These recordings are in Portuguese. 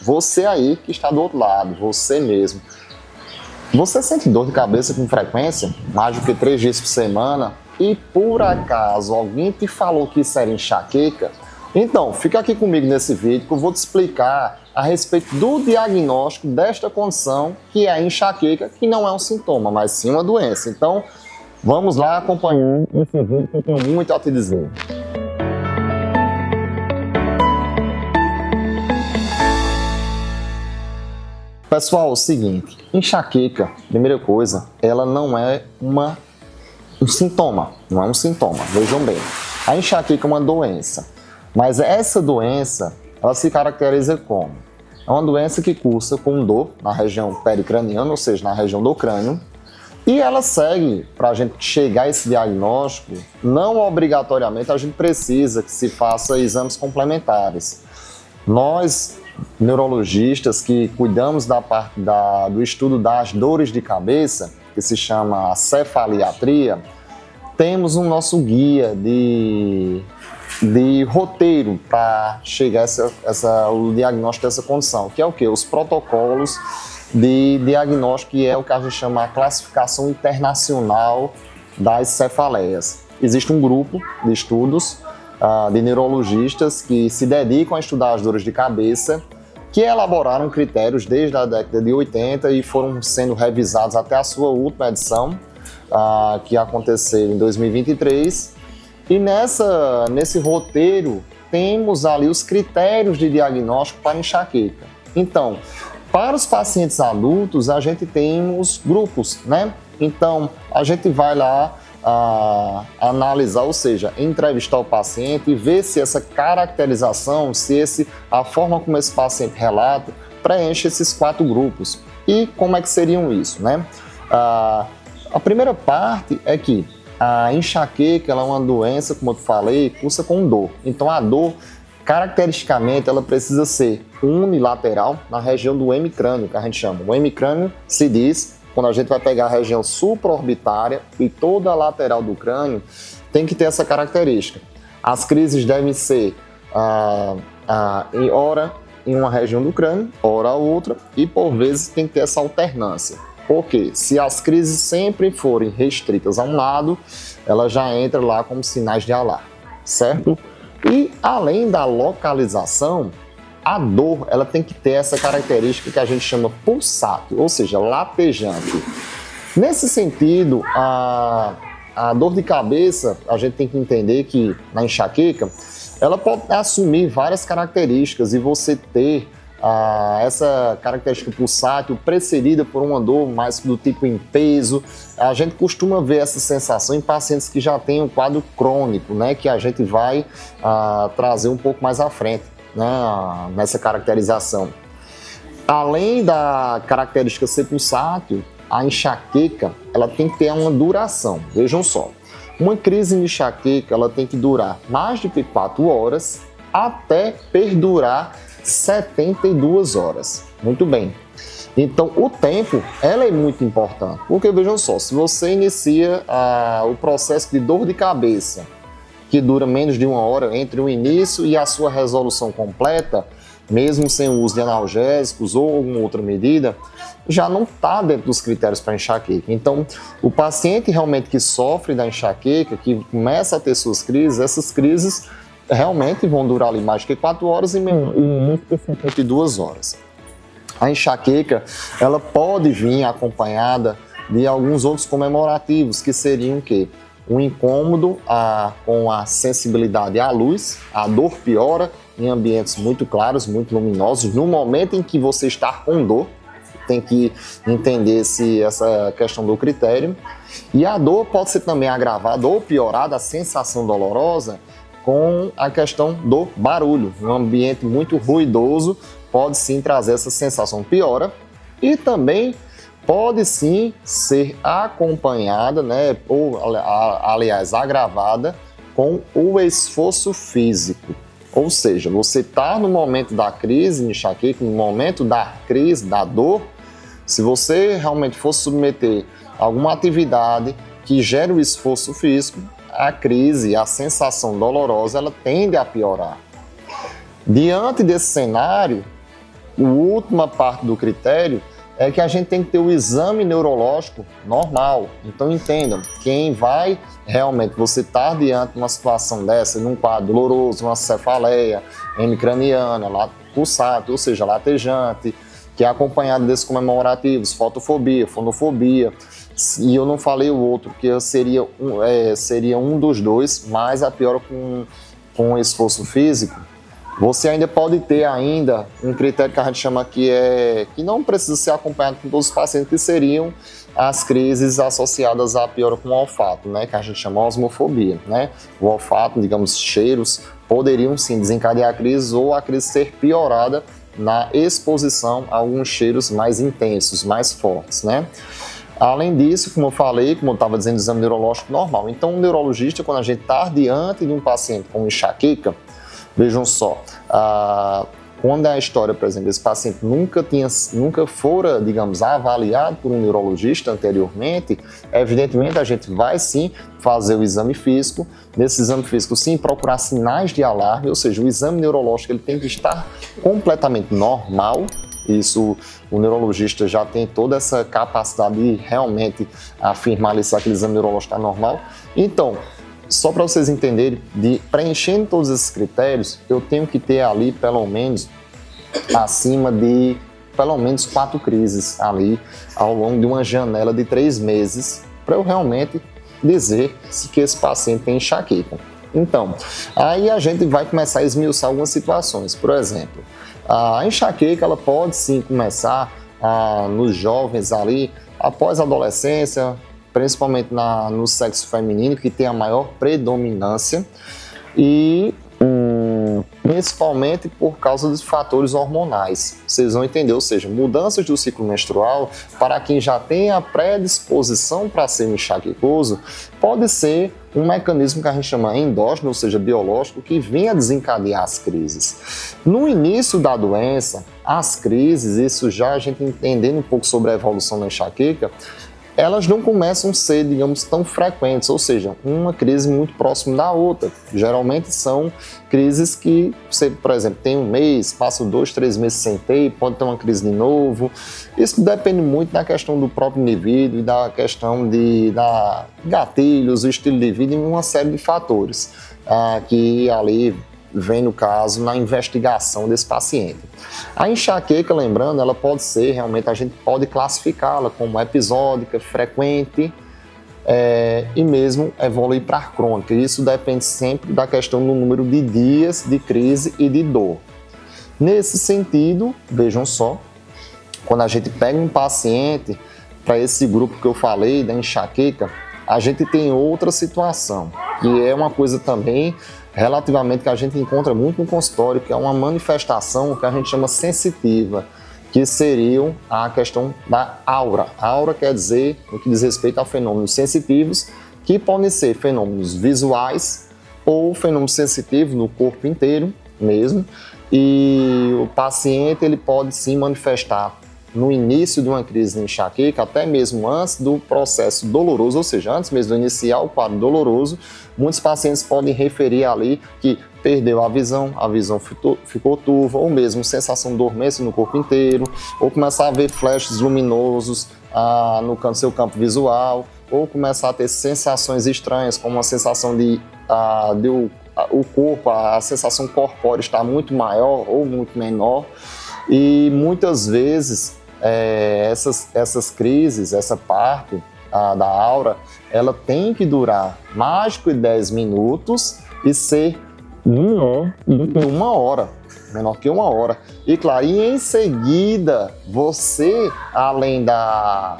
você aí que está do outro lado, você mesmo. Você sente dor de cabeça com frequência, mais do que 3 dias por semana, e por acaso alguém te falou que isso era enxaqueca? Então, fica aqui comigo nesse vídeo que eu vou te explicar a respeito do diagnóstico desta condição, que é a enxaqueca, que não é um sintoma, mas sim uma doença. Então, vamos lá acompanhando esse vídeo que eu tenho muito a te dizer. Pessoal, é o seguinte, enxaqueca, primeira coisa, ela não é um sintoma, não é um sintoma, vejam bem. A enxaqueca é uma doença, mas essa doença, ela se caracteriza como? É uma doença que cursa com dor na região pericraniana, ou seja, na região do crânio, e ela segue, para a gente chegar a esse diagnóstico, não obrigatoriamente a gente precisa que se faça exames complementares. Nós, neurologistas que cuidamos da parte do estudo das dores de cabeça, que se chama cefaliatria, temos um nosso guia de roteiro para chegar o diagnóstico dessa condição, que é o quê? Os protocolos de diagnóstico, que é o que a gente chama a classificação internacional das cefaleias. Existe um grupo de estudos de neurologistas que se dedicam a estudar as dores de cabeça, que elaboraram critérios desde a década de 80 e foram sendo revisados até a sua última edição, que aconteceu em 2023. E nesse roteiro temos ali os critérios de diagnóstico para enxaqueca. Então, para os pacientes adultos, a gente tem os grupos, né? Então, a gente vai lá analisar, ou seja, entrevistar o paciente e ver se essa caracterização, a forma como esse paciente relata, preenche esses 4 grupos. E como é que seriam isso, né? A primeira parte é que a enxaqueca ela é uma doença, como eu falei, cursa com dor. Então a dor, caracteristicamente, ela precisa ser unilateral na região do hemicrânio, que a gente chama. O hemicrânio se diz, quando a gente vai pegar a região supraorbitária e toda a lateral do crânio, tem que ter essa característica. As crises devem ser ora em uma região do crânio, ora outra, e por vezes tem que ter essa alternância. Porque se as crises sempre forem restritas a um lado, ela já entra lá como sinais de alarme, certo? E além da localização, a dor ela tem que ter essa característica que a gente chama pulsátil, ou seja, latejante. Nesse sentido, a dor de cabeça, a gente tem que entender que na enxaqueca, ela pode assumir várias características e você ter essa característica pulsátil precedida por uma dor mais do tipo em peso. A gente costuma ver essa sensação em pacientes que já têm um quadro crônico, né, que a gente vai trazer um pouco mais à frente, né, nessa caracterização. Além da característica ser pulsátil, a enxaqueca ela tem que ter uma duração. Vejam só, uma crise de enxaqueca ela tem que durar mais de 4 horas até perdurar 72 horas. Muito bem. Então, o tempo, ela é muito importante. Porque, vejam só, se você inicia o processo de dor de cabeça, que dura menos de 1 hora, entre o início e a sua resolução completa, mesmo sem o uso de analgésicos ou alguma outra medida, já não está dentro dos critérios para enxaqueca. Então, o paciente realmente que sofre da enxaqueca, que começa a ter suas crises, essas crises realmente vão durar ali mais que 4 horas e muito especificamente 2 horas. A enxaqueca, ela pode vir acompanhada de alguns outros comemorativos, que seriam o quê? Um incômodo com a sensibilidade à luz, a dor piora em ambientes muito claros, muito luminosos. No momento em que você está com dor, tem que entender essa questão do critério. E a dor pode ser também agravada ou piorada, a sensação dolorosa, com a questão do barulho. Um ambiente muito ruidoso pode sim trazer essa sensação piora e também pode sim ser acompanhada, né, ou aliás agravada com o esforço físico. Ou seja, você está no momento da crise de enxaqueca, no momento da crise, da dor, se você realmente for submeter a alguma atividade que gere o esforço físico, a crise, a sensação dolorosa, ela tende a piorar. Diante desse cenário, a última parte do critério é que a gente tem que ter o exame neurológico normal. Então entendam, quem vai realmente, você está diante de uma situação dessa, num quadro doloroso, uma cefaleia hemicraniana, pulsante, ou seja, latejante, que é acompanhado desses comemorativos, fotofobia, fonofobia, e eu não falei o outro, que seria um dos dois, mas a piora com esforço físico. Você ainda pode ter ainda um critério que a gente chama que não precisa ser acompanhado com todos os pacientes, que seriam as crises associadas à piora com o olfato, né, que a gente chama osmofobia, né? O olfato, digamos, cheiros, poderiam sim desencadear a crise ou a crise ser piorada na exposição a alguns cheiros mais intensos, mais fortes, né? Além disso, como eu falei, como eu estava dizendo, exame neurológico normal. Então, o neurologista, quando a gente está diante de um paciente com enxaqueca, vejam só, quando a história, por exemplo, esse paciente nunca fora, digamos, avaliado por um neurologista anteriormente, evidentemente a gente vai sim fazer o exame físico. Nesse exame físico, sim, procurar sinais de alarme, ou seja, o exame neurológico ele tem que estar completamente normal. Isso, o neurologista já tem toda essa capacidade de realmente afirmar se aquele exame neurológico está normal. Então, só para vocês entenderem, preenchendo todos esses critérios, eu tenho que ter ali pelo menos acima de pelo menos 4 crises ali ao longo de uma janela de 3 meses para eu realmente dizer que esse paciente tem enxaqueca. Então, aí a gente vai começar a esmiuçar algumas situações. Por exemplo, a enxaqueca ela pode sim começar nos jovens ali após a adolescência, principalmente no sexo feminino, que tem a maior predominância, e principalmente por causa dos fatores hormonais. Vocês vão entender, ou seja, mudanças do ciclo menstrual, para quem já tem a predisposição para ser enxaquecoso, pode ser um mecanismo que a gente chama endógeno, ou seja, biológico, que vem a desencadear as crises. No início da doença, as crises, isso já a gente entendendo um pouco sobre a evolução da enxaqueca, elas não começam a ser, digamos, tão frequentes, ou seja, uma crise muito próxima da outra. Geralmente são crises que você, por exemplo, tem um mês, passa 2, 3 meses sem ter, pode ter uma crise de novo. Isso depende muito da questão do próprio indivíduo e da questão da gatilhos, o estilo de vida e uma série de fatores que ali vem, no caso, na investigação desse paciente. A enxaqueca, lembrando, ela pode ser, realmente, a gente pode classificá-la como episódica, frequente e mesmo evoluir para crônica. Isso depende sempre da questão do número de dias de crise e de dor. Nesse sentido, vejam só, quando a gente pega um paciente para esse grupo que eu falei, da enxaqueca, a gente tem outra situação, que é uma coisa também relativamente que a gente encontra muito no consultório, que é uma manifestação que a gente chama sensitiva, que seriam a questão da aura. A aura quer dizer, no que diz respeito a fenômenos sensitivos, que podem ser fenômenos visuais ou fenômenos sensitivos no corpo inteiro mesmo, e o paciente ele pode sim manifestar no início de uma crise de enxaqueca, até mesmo antes do processo doloroso, ou seja, antes mesmo de iniciar o quadro doloroso, muitos pacientes podem referir ali que perdeu a visão ficou turva, ou mesmo sensação de dormência no corpo inteiro, ou começar a ver flashes luminosos no seu campo visual, ou começar a ter sensações estranhas, como a sensação o corpo, a sensação corpórea está muito maior ou muito menor. E muitas vezes essas crises, essa parte da aura, ela tem que durar mais de 10 minutos e ser menor que uma hora. E claro, e em seguida, você, além da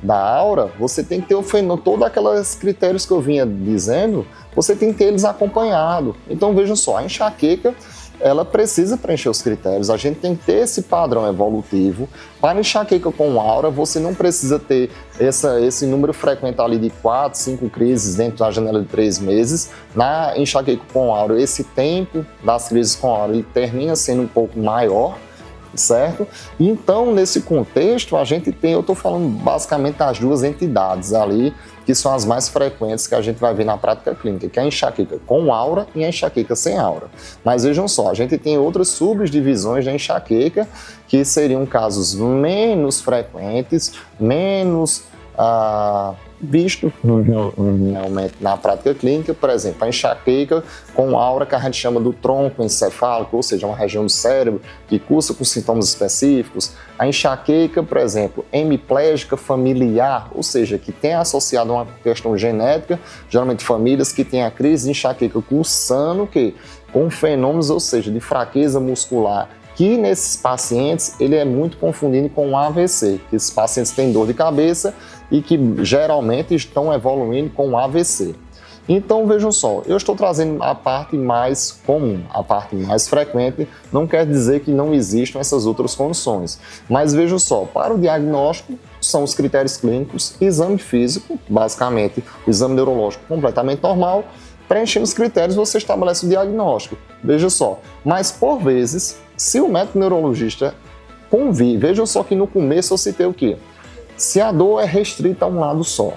aura, você tem que ter todos aqueles critérios que eu vinha dizendo, você tem que ter eles acompanhados. Então vejam só, a enxaqueca, ela precisa preencher os critérios, a gente tem que ter esse padrão evolutivo. Para enxaqueca com aura, você não precisa ter esse número frequente ali de 4, 5 crises dentro da janela de 3 meses. Na enxaqueca com aura, esse tempo das crises com aura ele termina sendo um pouco maior, certo? Então, nesse contexto, a gente tem, eu estou falando basicamente das duas entidades ali, que são as mais frequentes que a gente vai ver na prática clínica, que é a enxaqueca com aura e a enxaqueca sem aura. Mas vejam só, a gente tem outras subdivisões da enxaqueca, que seriam casos menos frequentes, menos visto realmente na prática clínica. Por exemplo, a enxaqueca com aura, que a gente chama do tronco encefálico, ou seja, uma região do cérebro que cursa com sintomas específicos. A enxaqueca, por exemplo, hemiplégica familiar, ou seja, que tem associado a uma questão genética, geralmente famílias que têm a crise de enxaqueca cursando com fenômenos, ou seja, de fraqueza muscular, que nesses pacientes ele é muito confundido com AVC, que esses pacientes têm dor de cabeça e que geralmente estão evoluindo com AVC. Então vejam só, eu estou trazendo a parte mais comum, a parte mais frequente, não quer dizer que não existam essas outras condições, mas vejam só, para o diagnóstico são os critérios clínicos, exame físico, basicamente o exame neurológico completamente normal. Preenchendo os critérios, você estabelece o diagnóstico. Veja só, mas por vezes, se o médico neurologista convive, veja só que no começo eu citei o quê? Se a dor é restrita a um lado só,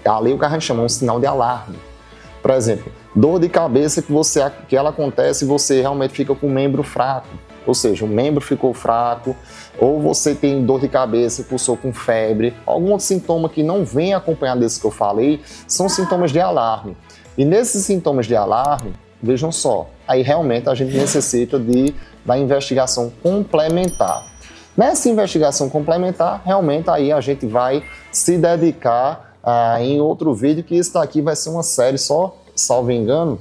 ali o que a gente chama um sinal de alarme. Por exemplo, dor de cabeça que ela acontece e você realmente fica com o membro fraco, ou seja, o membro ficou fraco, ou você tem dor de cabeça, cursou com febre, algum outro sintoma que não vem acompanhado desse que eu falei, são sintomas de alarme. E nesses sintomas de alarme, vejam só, aí realmente a gente necessita da investigação complementar. Nessa investigação complementar, realmente aí a gente vai se dedicar em outro vídeo, que isso daqui vai ser uma série só, salvo engano.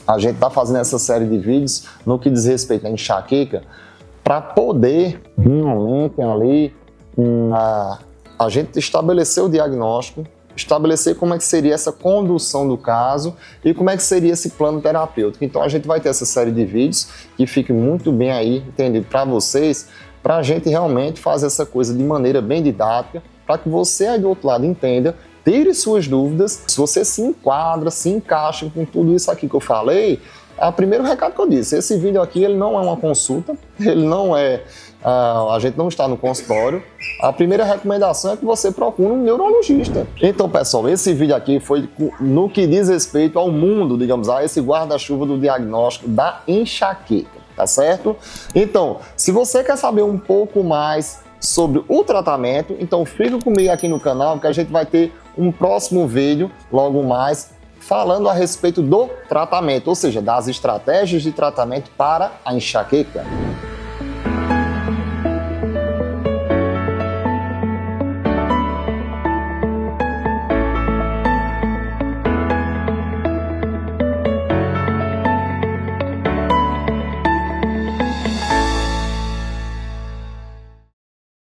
A gente está fazendo essa série de vídeos no que diz respeito à enxaqueca, para poder realmente ali a gente estabelecer o diagnóstico, estabelecer como é que seria essa condução do caso e como é que seria esse plano terapêutico. Então a gente vai ter essa série de vídeos que fique muito bem aí entendido para vocês, para a gente realmente fazer essa coisa de maneira bem didática, para que você aí do outro lado entenda, tire suas dúvidas, se você se enquadra, se encaixa com tudo isso aqui que eu falei. O primeiro recado que eu disse, esse vídeo aqui ele não é uma consulta, ele não é, a gente não está no consultório. A primeira recomendação é que você procure um neurologista. Então, pessoal, esse vídeo aqui foi no que diz respeito ao mundo, digamos, a esse guarda-chuva do diagnóstico da enxaqueca, tá certo? Então, se você quer saber um pouco mais sobre o tratamento, então fica comigo aqui no canal que a gente vai ter um próximo vídeo logo mais falando a respeito do tratamento, ou seja, das estratégias de tratamento para a enxaqueca.